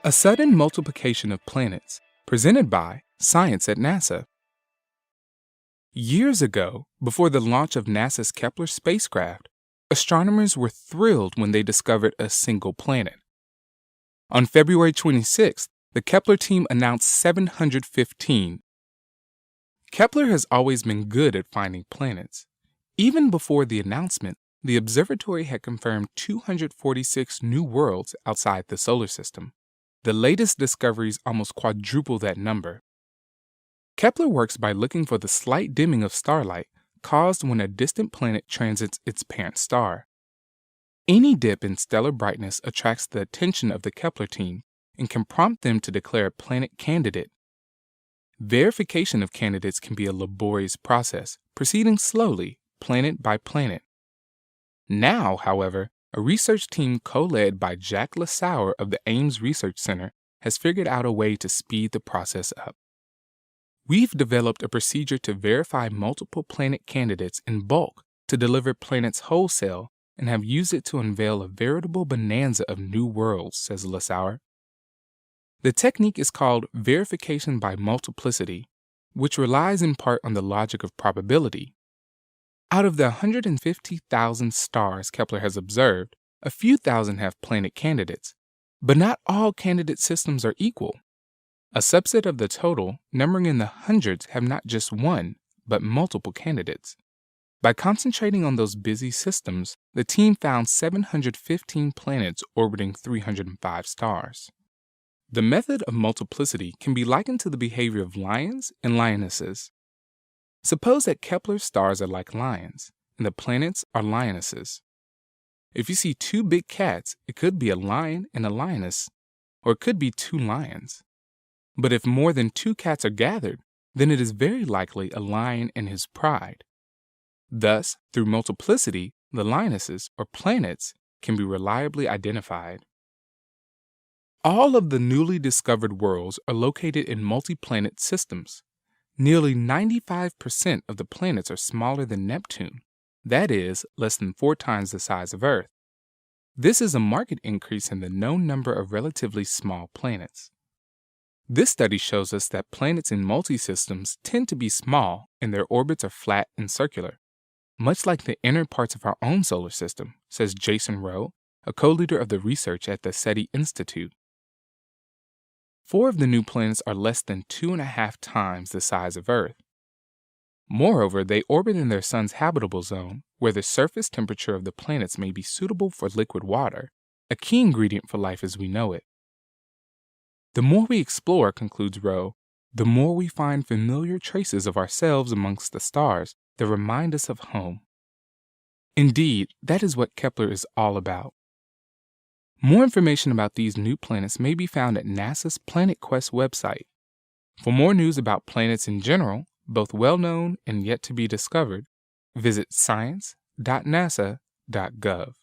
A sudden multiplication of planets, presented by Science at NASA. Years ago, before the launch of NASA's Kepler spacecraft, astronomers were thrilled when they discovered a single planet. On February 26th, the Kepler team announced 715. Kepler has always been good at finding planets. Even before the announcement, the observatory had confirmed 246 new worlds outside the solar system. The latest discoveries almost quadruple that number. Kepler works by looking for the slight dimming of starlight caused when a distant planet transits its parent star. Any dip in stellar brightness attracts the attention of the Kepler team and can prompt them to declare a planet candidate. Verification of candidates can be a laborious process, proceeding slowly, planet by planet. Now, however, a research team co-led by Jack Lasauer of the Ames Research Center has figured out a way to speed the process up. We've developed a procedure to verify multiple planet candidates in bulk to deliver planets wholesale and have used it to unveil a veritable bonanza of new worlds, says Lasauer. The technique is called verification by multiplicity, which relies in part on the logic of probability. Out of the 150,000 stars Kepler has observed, a few thousand have planet candidates, but not all candidate systems are equal. A subset of the total, numbering in the hundreds, have not just one, but multiple candidates. By concentrating on those busy systems, the team found 715 planets orbiting 305 stars. The method of multiplicity can be likened to the behavior of lions and lionesses. Suppose that Kepler's stars are like lions, and the planets are lionesses. If you see two big cats, it could be a lion and a lioness, or it could be two lions. But if more than two cats are gathered, then it is very likely a lion and his pride. Thus, through multiplicity, the lionesses, or planets, can be reliably identified. All of the newly discovered worlds are located in multi-planet systems. Nearly 95% of the planets are smaller than Neptune, that is, less than 4 times the size of Earth. This is a marked increase in the known number of relatively small planets. This study shows us that planets in multi-systems tend to be small and their orbits are flat and circular, much like the inner parts of our own solar system, says Jason Rowe, a co-leader of the research at the SETI Institute. 4 of the new planets are less than 2.5 times the size of Earth. Moreover, they orbit in their sun's habitable zone, where the surface temperature of the planets may be suitable for liquid water, a key ingredient for life as we know it. The more we explore, concludes Rowe, the more we find familiar traces of ourselves amongst the stars that remind us of home. Indeed, that is what Kepler is all about. More information about these new planets may be found at NASA's Planet Quest website. For more news about planets in general, both well-known and yet to be discovered, visit science.nasa.gov.